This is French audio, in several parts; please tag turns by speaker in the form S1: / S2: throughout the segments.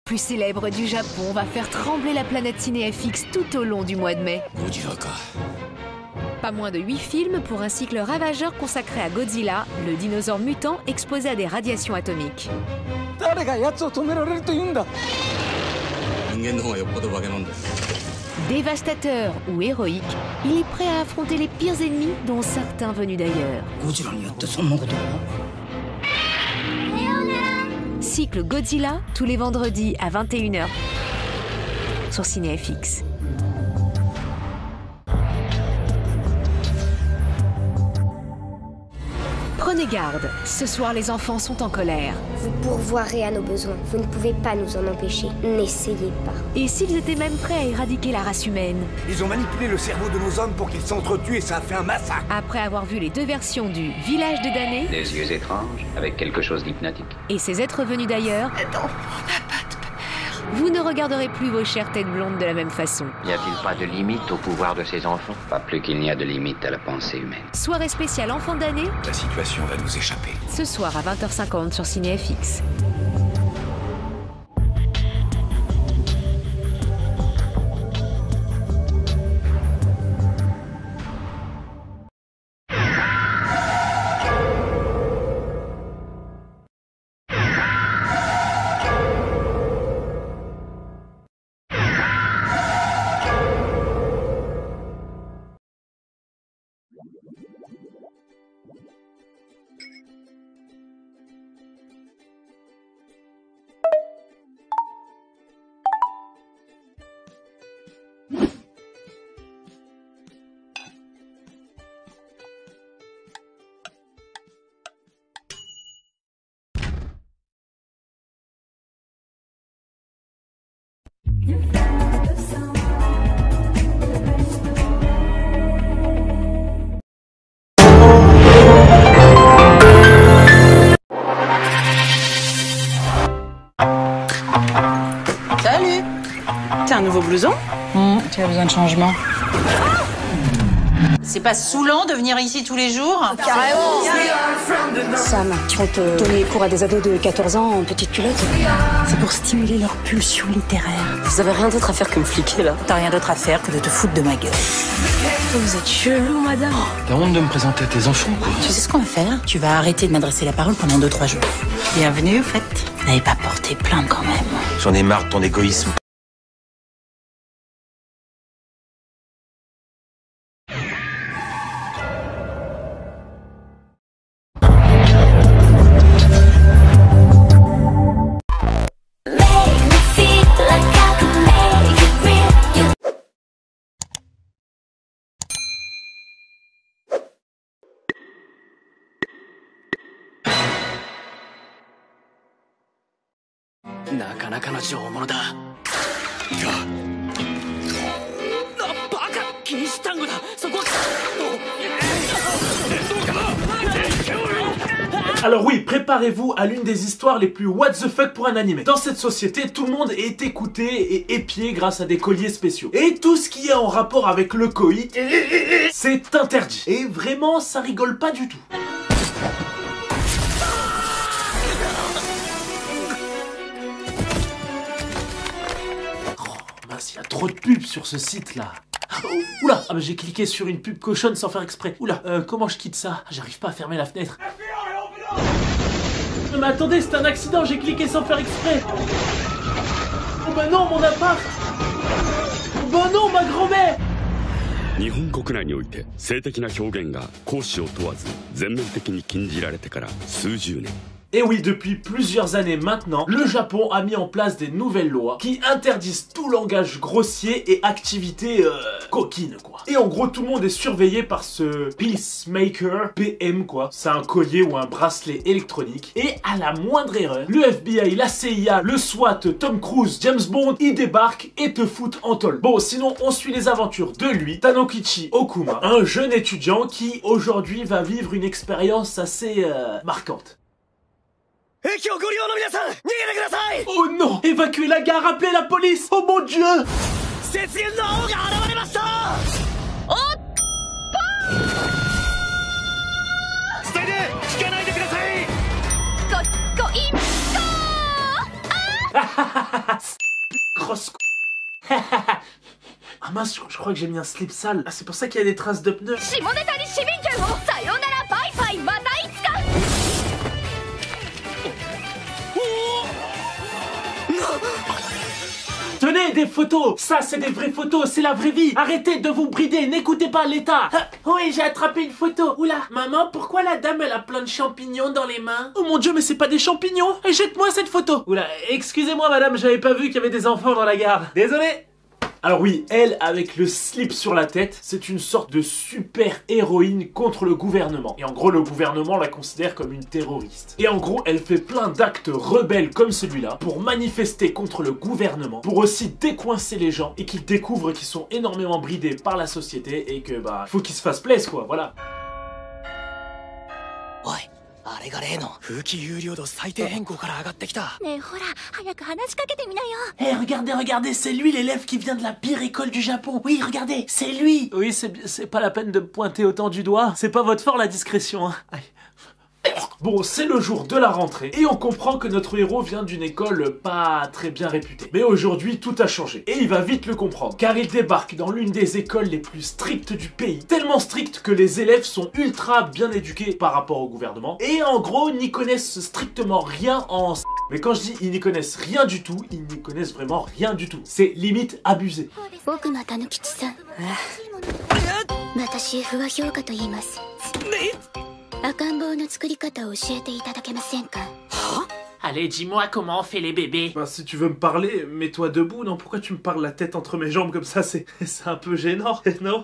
S1: plus célèbre du Japon va faire trembler la planète CinéFX tout au long du mois de mai. Pas moins de 8 films pour un cycle ravageur consacré à Godzilla, le dinosaure mutant exposé à des radiations atomiques. Dévastateur ou héroïque, il est prêt à affronter les pires ennemis, dont certains venus d'ailleurs. Cycle Godzilla, tous les vendredis à 21 h sur CinéFX. Prenez garde, ce soir les enfants sont en colère.
S2: Vous pourvoirez à nos besoins, vous ne pouvez pas nous en empêcher, n'essayez pas.
S1: Et s'ils étaient même prêts à éradiquer la race humaine?
S3: Ils ont manipulé le cerveau de nos hommes pour qu'ils s'entretuent et ça a fait un massacre.
S1: Après avoir vu les deux versions du Village de damnés,
S4: des yeux étranges, avec quelque chose d'hypnotique,
S1: et ces êtres venus d'ailleurs, vous ne regarderez plus vos chères têtes blondes de la même façon.
S4: n'y a-t-il pas de limite au pouvoir de ces enfants? Pas plus qu'il n'y a de limite à la pensée humaine.
S1: Soirée spéciale enfant d'année,
S3: La situation va nous échapper.
S1: ce soir à 20 h 50 sur CinéFX.
S5: Salut! T'as un nouveau blouson? Tu as besoin de changement. C'est pas saoulant de venir ici tous les jours? Carrément!
S6: Sam, tu vas te donner cours à des ados de 14 ans en petite culotte? C'est pour stimuler leur pulsion littéraire. Vous avez rien d'autre à faire que me fliquer, là?
S5: T'as rien d'autre à faire que de te foutre de ma gueule.
S6: Vous êtes chelou, madame.
S7: T'as honte de me présenter à tes enfants, quoi.
S5: Tu sais ce qu'on va faire? Tu vas arrêter de m'adresser la parole pendant 2-3 jours. Bienvenue, au fait. Vous n'avez pas porté plainte quand même.
S7: J'en ai marre de ton égoïsme.
S8: Alors oui, préparez-vous à l'une des histoires les plus what the fuck pour un animé. Dans cette société, tout le monde est écouté et épié grâce à des colliers spéciaux. Et tout ce qui est en rapport avec le coït, c'est interdit. Et vraiment, ça rigole pas du tout. Oh mince, il y a trop de pubs sur ce site-là. Oh, oula, ah bah j'ai cliqué sur une pub cochonne sans faire exprès. Oula, comment je quitte ça? J'arrive pas à fermer la fenêtre. Mais attendez, c'est un accident, j'ai cliqué sans faire exprès. Oh bah non, mon appart. Oh bah non, ma grand-mère.
S9: 日本国内において性的な表現が公私を問わず全面的に禁じられてから数十年
S8: Et oui, depuis plusieurs années maintenant, le Japon a mis en place des nouvelles lois qui interdisent tout langage grossier et activité coquine quoi. Et en gros, tout le monde est surveillé par ce Peacemaker PM quoi. C'est un collier ou un bracelet électronique. Et à la moindre erreur, le FBI, la CIA, le SWAT, Tom Cruise, James Bond, ils débarquent et te foutent en tôle. Bon, sinon on suit les aventures de lui, Tanokichi Okuma, un jeune étudiant qui aujourd'hui va vivre une expérience assez marquante. Oh non! Évacuez la gare, appelez la police! Oh mon dieu! Grosse Ah mince, je crois que j'ai mis un slip sale. Ah, c'est pour ça qu'il y a des traces de pneus. Tenez, des photos. Ça, c'est des vraies photos, c'est la vraie vie. Arrêtez de vous brider, n'écoutez pas l'État. Ah, oui, j'ai attrapé une photo. Oula, maman, pourquoi la dame, elle a plein de champignons dans les mains? Oh mon Dieu, mais c'est pas des champignons. Jette-moi cette photo. Oula, excusez-moi madame, j'avais pas vu qu'il y avait des enfants dans la gare. Désolé. Alors oui, elle, avec le slip sur la tête, c'est une sorte de super héroïne contre le gouvernement. Et en gros, le gouvernement la considère comme une terroriste. Et en gros, elle fait plein d'actes rebelles comme celui-là pour manifester contre le gouvernement, pour aussi décoincer les gens et qu'ils découvrent qu'ils sont énormément bridés par la société et que bah, faut qu'ils se fassent plaisir quoi, voilà.
S10: Ouais.
S8: Hey, regardez, c'est lui l'élève qui vient de la pire école du Japon. Oui, regardez, c'est lui. Oui, c'est pas la peine de me pointer autant du doigt. C'est pas votre fort la discrétion, hein. Aïe. Bon, c'est le jour de la rentrée et on comprend que notre héros vient d'une école pas très bien réputée. Mais aujourd'hui, tout a changé et il va vite le comprendre car il débarque dans l'une des écoles les plus strictes du pays. Tellement strictes que les élèves sont ultra bien éduqués par rapport au gouvernement et en gros, n'y connaissent strictement rien en... Mais quand je dis ils n'y connaissent rien du tout, ils n'y connaissent vraiment rien du tout. C'est limite abusé. Allez, dis-moi comment on fait les bébés. Bah, si tu veux me parler, mets-toi debout. Non, pourquoi tu me parles la tête entre mes jambes comme ça? C'est un peu gênant, non?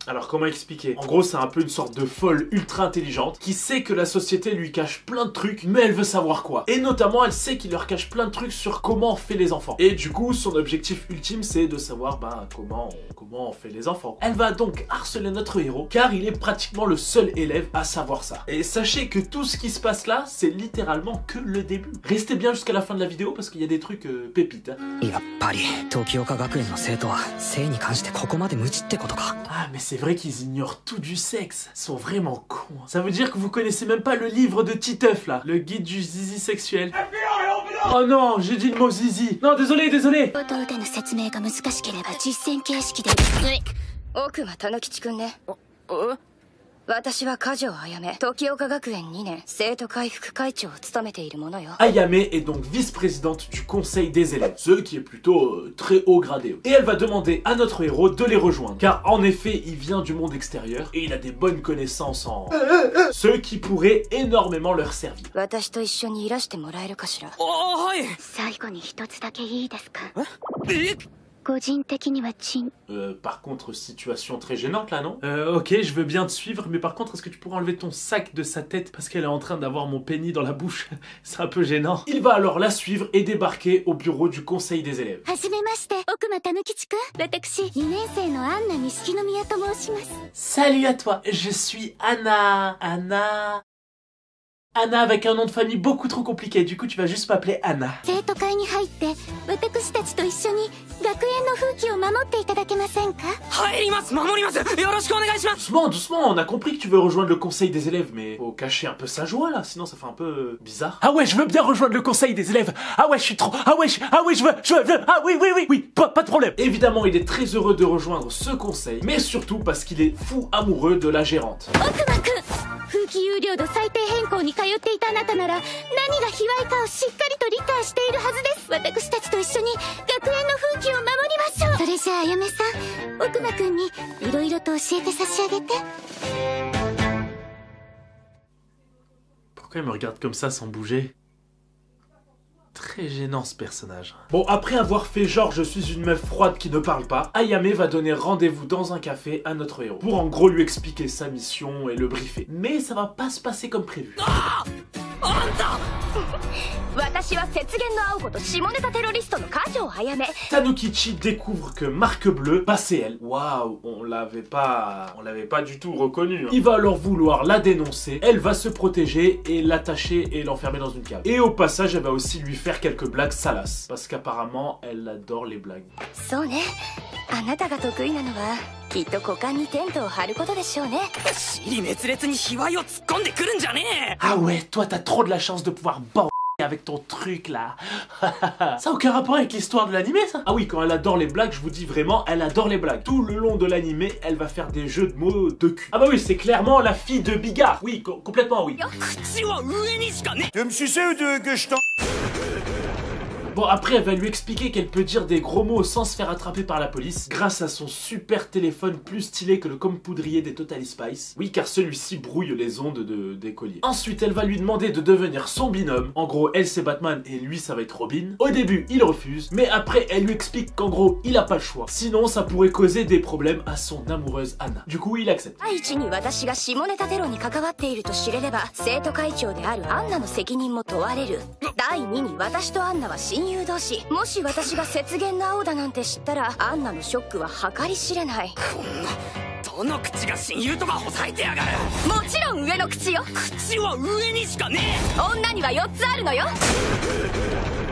S8: Alors comment expliquer? En gros c'est un peu une sorte de folle ultra intelligente qui sait que la société lui cache plein de trucs mais elle veut savoir quoi. Et notamment elle sait qu'il leur cache plein de trucs sur comment on fait les enfants. Et du coup son objectif ultime c'est de savoir bah comment on fait les enfants. Elle va donc harceler notre héros car il est pratiquement le seul élève à savoir ça. Et sachez que tout ce qui se passe là c'est littéralement que le début. Restez bien jusqu'à la fin de la vidéo parce qu'il y a des trucs pépites. Hein. Ah mais c'est vrai qu'ils ignorent tout du sexe. Ils sont vraiment cons. Ça veut dire que vous connaissez même pas le livre de Titeuf là, le guide du zizi sexuel. Oh non, j'ai dit le mot zizi. Non, désolé. Ayame est donc vice-présidente du conseil des élèves, ce qui est plutôt très haut gradé. Et elle va demander à notre héros de les rejoindre, car en effet il vient du monde extérieur et il a des bonnes connaissances en... ce qui pourrait énormément leur servir. Par contre, situation très gênante là, non? Ok, je veux bien te suivre, mais par contre, est-ce que tu pourrais enlever ton sac de sa tête parce qu'elle est en train d'avoir mon pénis dans la bouche? C'est un peu gênant. Il va alors la suivre et débarquer au bureau du conseil des élèves. Salut à toi, je suis Anna avec un nom de famille beaucoup trop compliqué, du coup tu vas juste m'appeler Anna. Doucement, on a compris que tu veux rejoindre le conseil des élèves, mais faut cacher un peu sa joie là, sinon ça fait un peu bizarre. Ah ouais, je veux bien rejoindre le conseil des élèves. Ah ouais, je suis trop... Ah oui, je veux. Ah oui, pas de problème. Évidemment, il est très heureux de rejoindre ce conseil, mais surtout parce qu'il est fou amoureux de la gérante. Pourquoi il me regarde comme ça sans bouger? Très gênant ce personnage. Bon, après avoir fait genre je suis une meuf froide qui ne parle pas, Ayame va donner rendez-vous dans un café à notre héros pour en gros lui expliquer sa mission et le briefer. Mais ça va pas se passer comme prévu. Tanukichi découvre que Marque Bleue, bah c'est elle. Waouh, on l'avait pas du tout reconnu. Hein. Il va alors vouloir la dénoncer, elle va se protéger et l'attacher et l'enfermer dans une cave. Et au passage, elle va aussi lui faire quelques blagues salaces, parce qu'apparemment, elle adore les blagues. Ah ouais, toi t'as trop de la chance de pouvoir avec ton truc là. Ça a aucun rapport avec l'histoire de l'animé ça? Ah oui, quand elle adore les blagues, je vous dis vraiment, elle adore les blagues. Tout le long de l'animé, elle va faire des jeux de mots de cul. Ah bah oui, c'est clairement la fille de Bigard. Oui, complètement oui.
S3: Tu veux me sucer ou que je t'en...
S8: Bon, après, elle va lui expliquer qu'elle peut dire des gros mots sans se faire attraper par la police grâce à son super téléphone plus stylé que le comme-poudrier des Totally Spice. Oui, car celui-ci brouille les ondes des colliers. Ensuite, elle va lui demander de devenir son binôme. En gros, elle c'est Batman et lui ça va être Robin. Au début, il refuse, mais après, elle lui explique qu'en gros, il a pas le choix. Sinon, ça pourrait causer des problèmes à son amoureuse Anna. Du coup, il accepte.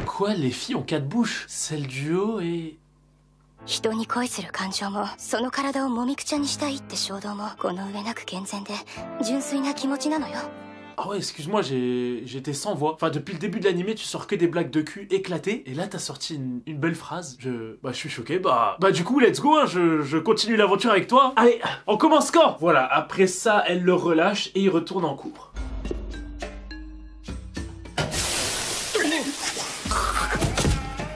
S8: Quoi, les filles ont 4 bouches? Celle du haut et...
S10: 人に恋する感情もその体をもみくちゃにしたいって衝動もこの上なく健全で純粋な気持ちなのよ。
S8: Ah ouais, excuse-moi, j'étais sans voix. Enfin, depuis le début de l'animé, tu sors que des blagues de cul éclatées. Et là, t'as sorti une belle phrase. Je suis choqué. Bah, du coup, let's go, hein. Je continue l'aventure avec toi. Allez, on commence quand? Voilà, après ça, elle le relâche et il retourne en cours.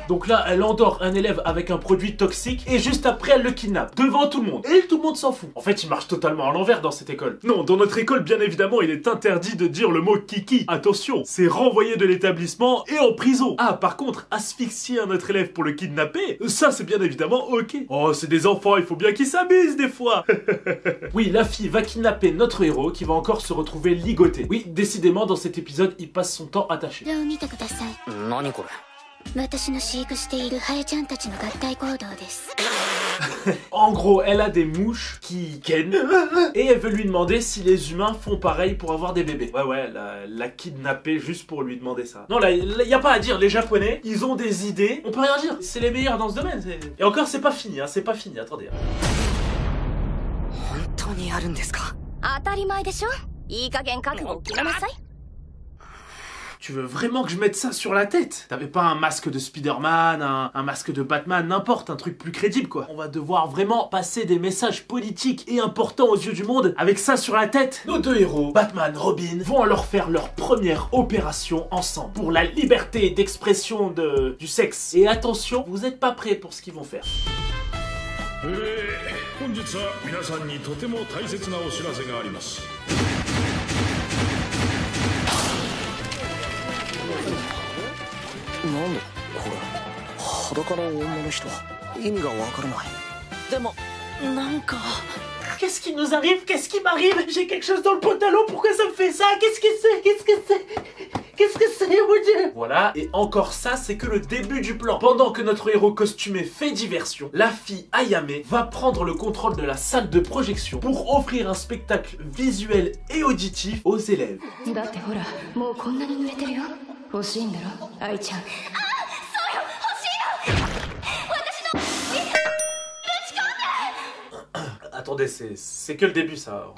S8: Donc là, elle endort un élève avec un produit toxique et juste après, elle le kidnappe devant tout le monde. Et tout le monde s'en fout. En fait, il marche totalement à l'envers dans cette école. Non, dans notre école, bien évidemment, il est interdit de dire le mot kiki. Attention, c'est renvoyé de l'établissement et en prison. Ah, par contre, asphyxier un autre élève pour le kidnapper, ça c'est bien évidemment ok. Oh, c'est des enfants, il faut bien qu'ils s'amusent des fois. Oui, la fille va kidnapper notre héros qui va encore se retrouver ligoté. Oui, décidément, dans cet épisode, il passe son temps attaché. En gros, elle a des mouches qui ken et elle veut lui demander si les humains font pareil pour avoir des bébés. Ouais, elle l'a kidnappé juste pour lui demander ça. Non, là, y a pas à dire, les Japonais, ils ont des idées, on peut rien dire, c'est les meilleurs dans ce domaine. Et encore, c'est pas fini, hein, c'est pas fini, attendez. Tu veux vraiment que je mette ça sur la tête? T'avais pas un masque de Spider-Man, un masque de Batman, n'importe, un truc plus crédible quoi. On va devoir vraiment passer des messages politiques et importants aux yeux du monde avec ça sur la tête. Nos deux héros, Batman, Robin, vont alors faire leur première opération ensemble pour la liberté d'expression du sexe. Et attention, vous êtes pas prêts pour ce qu'ils vont faire. Qu'est-ce qui nous arrive? Qu'est-ce qui m'arrive? J'ai quelque chose dans le pantalon, pourquoi ça me fait ça? Qu'est-ce que c'est? Qu'est-ce que c'est? Qu'est-ce que c'est, mon Dieu? Voilà, et encore ça, c'est que le début du plan. Pendant que notre héros costumé fait diversion, la fille Ayame va prendre le contrôle de la salle de projection pour offrir un spectacle visuel et auditif aux élèves. Attendez, c'est que le début ça.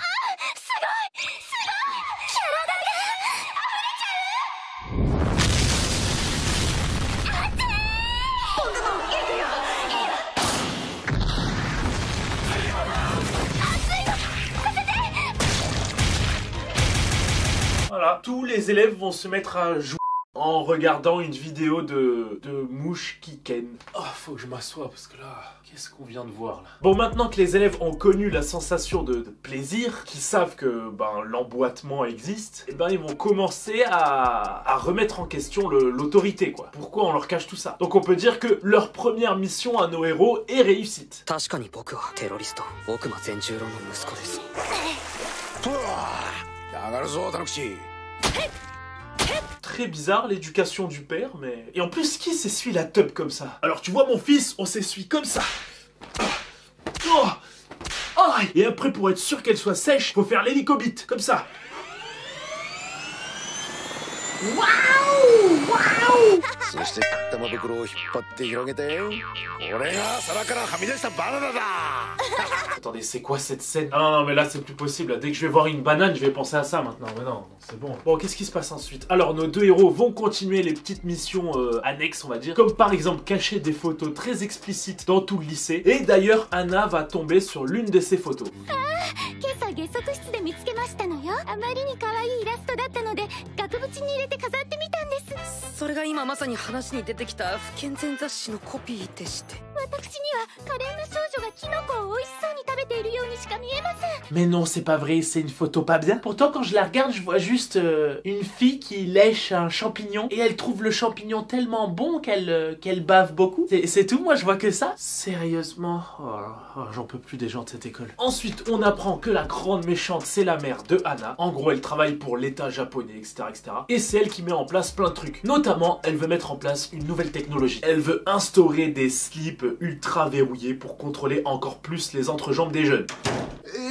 S8: Voilà, tous les élèves vont se mettre à jouer en regardant une vidéo de mouches qui ken. Oh, faut que je m'assoie parce que là, qu'est-ce qu'on vient de voir là? Bon, maintenant que les élèves ont connu la sensation de plaisir, qu'ils savent que l'emboîtement existe, et ils vont commencer à remettre en question l'autorité quoi. Pourquoi on leur cache tout ça? Donc on peut dire que leur première mission à nos héros est réussite. Très bizarre l'éducation du père, mais... Et en plus, qui s'essuie la teub comme ça? Alors tu vois mon fils, on s'essuie comme ça. Oh. Oh. Et après, pour être sûr qu'elle soit sèche, faut faire l'hélicobite, comme ça. Waouh! Waouh! Attendez, c'est quoi cette scène? Ah non, mais là c'est plus possible. Là. Dès que je vais voir une banane, je vais penser à ça maintenant. Mais non, c'est bon. Bon, qu'est-ce qui se passe ensuite? Alors, nos deux héros vont continuer les petites missions annexes, on va dire. Comme par exemple cacher des photos très explicites dans tout le lycée. Et d'ailleurs, Anna va tomber sur l'une de ces photos. Mais non, c'est pas vrai, c'est une photo pas bien. Pourtant, quand je la regarde, je vois juste une fille qui lèche un champignon et elle trouve le champignon tellement bon qu'elle bave beaucoup. C'est tout, moi je vois que ça. Sérieusement, j'en peux plus des gens de cette école. Ensuite, on apprend que la grande méchante, c'est la mère de Anna. En gros, elle travaille pour l'État japonais, etc., etc. Et c'est elle qui met en place plein de trucs. Notamment, elle veut mettre en place une nouvelle technologie. Elle veut instaurer des slips ultra verrouillés pour contrôler encore plus les entrejambes des jeunes.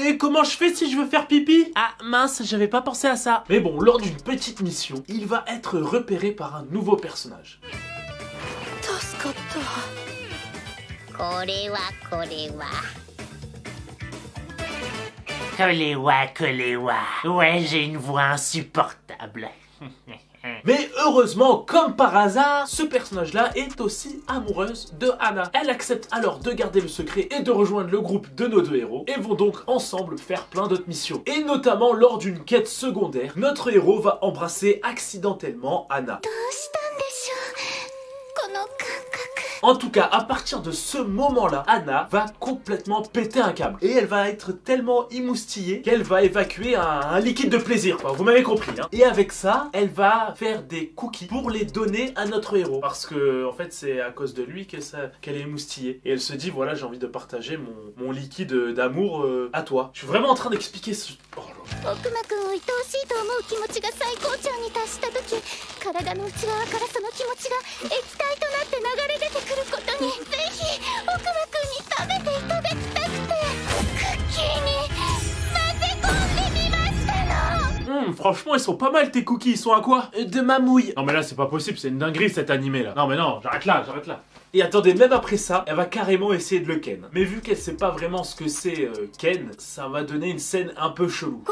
S8: Et comment je fais si je veux faire pipi? Ah mince, j'avais pas pensé à ça. Mais bon, lors d'une petite mission, il va être repéré par un nouveau personnage. Kolewa. Ouais, j'ai une voix insupportable. Mais heureusement, comme par hasard, ce personnage-là est aussi amoureuse de Anna. Elle accepte alors de garder le secret et de rejoindre le groupe de nos deux héros et vont donc ensemble faire plein d'autres missions. Et notamment lors d'une quête secondaire, notre héros va embrasser accidentellement Anna. En tout cas, à partir de ce moment-là, Anna va complètement péter un câble. Et elle va être tellement émoustillée qu'elle va évacuer un liquide de plaisir, quoi. Vous m'avez compris, hein. Et avec ça, elle va faire des cookies pour les donner à notre héros. Parce que, en fait, c'est à cause de lui qu'elle est émoustillée. Et elle se dit, voilà, j'ai envie de partager mon liquide d'amour à toi. Je suis vraiment en train d'expliquer ce... Oh là. Franchement, ils sont pas mal tes cookies, ils sont à quoi? De mamouille. Non mais là c'est pas possible, c'est une dinguerie cet animé là. Non mais non, j'arrête là. Et attendez, même après ça, elle va carrément essayer de le ken. Mais vu qu'elle sait pas vraiment ce que c'est ken, ça va donner une scène un peu chelou.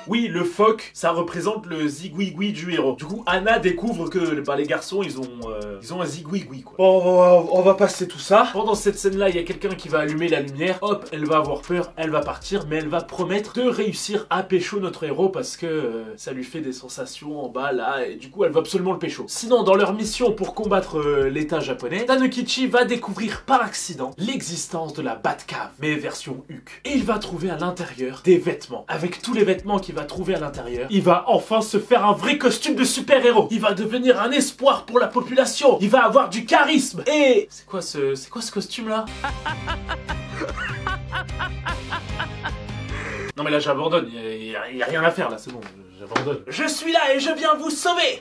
S8: Oui, le phoque, ça représente le zigouigoui du héros. Du coup, Anna découvre que les garçons, ils ont un zigouigoui, quoi. Bon, on va passer tout ça. Pendant cette scène-là, il y a quelqu'un qui va allumer la lumière. Hop, elle va avoir peur, elle va partir, mais elle va promettre de réussir à pécho notre héros parce que ça lui fait des sensations en bas, là, et du coup, elle va absolument le pécho. Sinon, dans leur mission pour combattre l'État japonais, Tanukichi va découvrir par accident l'existence de la Batcave, mais version Hulk. Et il va trouver à l'intérieur des vêtements. Avec tous les vêtements qu'il va trouver à l'intérieur, il va enfin se faire un vrai costume de super-héros. Il va devenir un espoir pour la population. Il va avoir du charisme. Et... C'est quoi ce costume-là? Non mais là j'abandonne, il y a rien à faire là, c'est bon, j'abandonne. Je suis là et je viens vous sauver.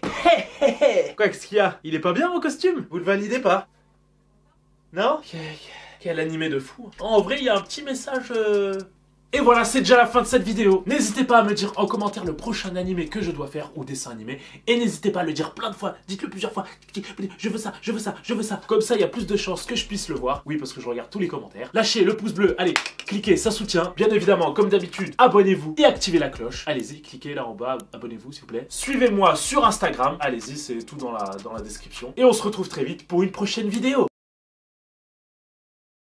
S8: Quoi, qu'est-ce qu'il y a? Il est pas bien mon costume? Vous le validez pas? Non? Quel animé de fou. En vrai, il y a un petit message... Et voilà, c'est déjà la fin de cette vidéo. N'hésitez pas à me dire en commentaire le prochain animé que je dois faire ou dessin animé. Et n'hésitez pas à le dire plein de fois. Dites-le plusieurs fois. Je veux ça, je veux ça, je veux ça. Comme ça, il y a plus de chances que je puisse le voir. Oui, parce que je regarde tous les commentaires. Lâchez le pouce bleu. Allez, cliquez, ça soutient. Bien évidemment, comme d'habitude, abonnez-vous et activez la cloche. Allez-y, cliquez là en bas. Abonnez-vous, s'il vous plaît. Suivez-moi sur Instagram. Allez-y, c'est tout dans la description. Et on se retrouve très vite pour une prochaine vidéo.